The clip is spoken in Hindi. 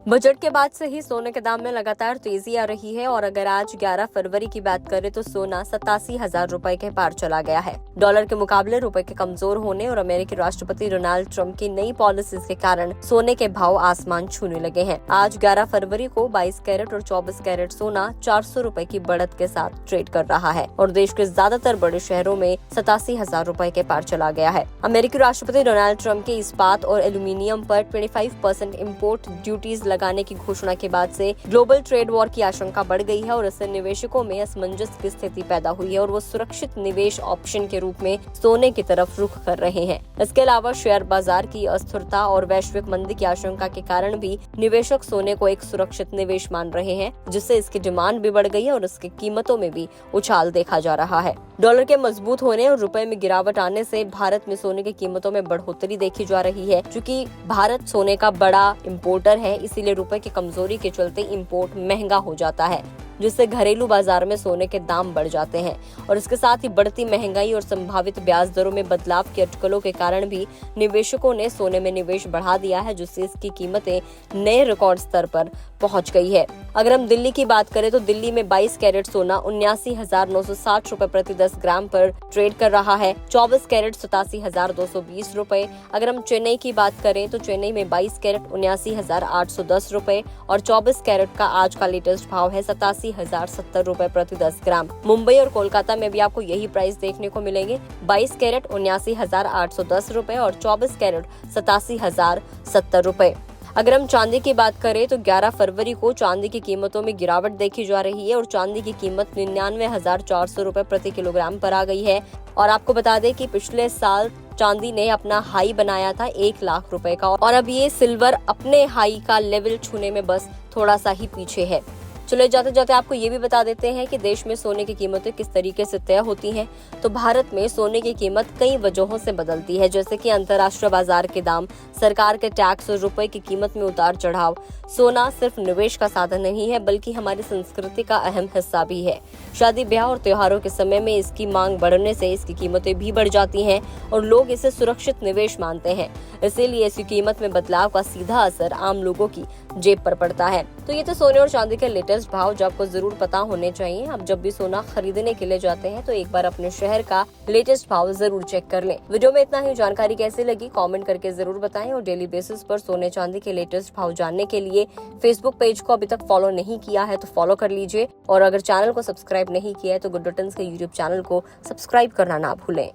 बजट के बाद से ही सोने के दाम में लगातार तेजी आ रही है और अगर आज 11 फरवरी की बात करें तो सोना 87,000 रुपए के पार चला गया है। डॉलर के मुकाबले रुपए के कमजोर होने और अमेरिकी राष्ट्रपति डोनाल्ड ट्रंप की नई पॉलिसीज के कारण सोने के भाव आसमान छूने लगे हैं। आज 11 फरवरी को 22 कैरेट और 24 कैरेट सोना 400 रुपए की बढ़त के साथ ट्रेड कर रहा है और देश के ज्यादातर बड़े शहरों में 87,000 रुपए के पार चला गया है। अमेरिकी राष्ट्रपति डोनाल्ड ट्रंप के इस्पात और एल्यूमिनियम पर 25% इम्पोर्ट ड्यूटीज लगाने की घोषणा के बाद से ग्लोबल ट्रेड वॉर की आशंका बढ़ गई है और इससे निवेशकों में असमंजस की स्थिति पैदा हुई है और वो सुरक्षित निवेश ऑप्शन के रूप में सोने की तरफ रुख कर रहे हैं। इसके अलावा शेयर बाजार की अस्थिरता और वैश्विक मंदी की आशंका के कारण भी निवेशक सोने को एक सुरक्षित निवेश मान रहे हैं, जिससे इसकी डिमांड भी बढ़ गई है और इसकी कीमतों में भी उछाल देखा जा रहा है। डॉलर के मजबूत होने और रुपए में गिरावट आने से भारत में सोने की कीमतों में बढ़ोतरी देखी जा रही है। चूंकि भारत सोने का बड़ा इम्पोर्टर है, इसीलिए रुपए की कमजोरी के चलते इम्पोर्ट महंगा हो जाता है, जिससे घरेलू बाजार में सोने के दाम बढ़ जाते हैं और इसके साथ ही बढ़ती महंगाई और संभावित ब्याज दरों में बदलाव की अटकलों के कारण भी निवेशकों ने सोने में निवेश बढ़ा दिया है, जिससे इसकी कीमतें नए रिकॉर्ड स्तर पर पहुंच गई है। अगर हम दिल्ली की बात करें तो दिल्ली में 22 कैरेट सोना 79,960 रुपए प्रति 10 ग्राम पर ट्रेड कर रहा है। 24 कैरेट 87,220 रुपए। अगर हम चेन्नई की बात करें तो चेन्नई में 22 कैरेट 79,810 रुपए और 24 कैरेट का आज का लेटेस्ट भाव है 87,070 रुपए प्रति 10 ग्राम। मुंबई और कोलकाता में भी आपको यही प्राइस देखने को मिलेंगे। 22 कैरेट 79,810 रुपए और 24 कैरेट 87,070 रुपए। अगर हम चांदी की बात करें तो 11 फरवरी को चांदी की कीमतों में गिरावट देखी जा रही है और चांदी की कीमत 99,400 रुपए प्रति किलोग्राम पर आ गई है। और आपको बता दें कि पिछले साल चांदी ने अपना हाई बनाया था 1 लाख रुपए का और अब ये सिल्वर अपने हाई का लेवल छूने में बस थोड़ा सा ही पीछे है। चले जाते जाते आपको ये भी बता देते हैं कि देश में सोने की कीमतें किस तरीके से तय होती हैं। तो भारत में सोने की कीमत कई वजहों से बदलती है, जैसे कि अंतर्राष्ट्रीय बाजार के दाम, सरकार के टैक्स और रुपए की कीमत में उतार चढ़ाव। सोना सिर्फ निवेश का साधन नहीं है, बल्कि हमारी संस्कृति का अहम हिस्सा भी है। शादी ब्याह और त्योहारों के समय में इसकी मांग बढ़ने से इसकी कीमतें भी बढ़ जाती हैं और लोग इसे सुरक्षित निवेश मानते हैं। इसीलिए इसकी कीमत में बदलाव का सीधा असर आम लोगों की जेब पर पड़ता है। तो ये तो सोने और चांदी के लेटेस्ट भाव जो आपको जरूर पता होने चाहिए। आप जब भी सोना खरीदने के लिए जाते हैं तो एक बार अपने शहर का लेटेस्ट भाव जरूर चेक कर लें। वीडियो में इतना ही। जानकारी कैसी लगी कमेंट करके जरूर बताएं और डेली बेसिस पर सोने चांदी के लेटेस्ट भाव जानने के लिए फेसबुक पेज को अभी तक फॉलो नहीं किया है तो फॉलो कर लीजिए और अगर चैनल को सब्सक्राइब नहीं किया है तो गुड रिटर्न्स के यूट्यूब चैनल को सब्सक्राइब करना ना भूलें।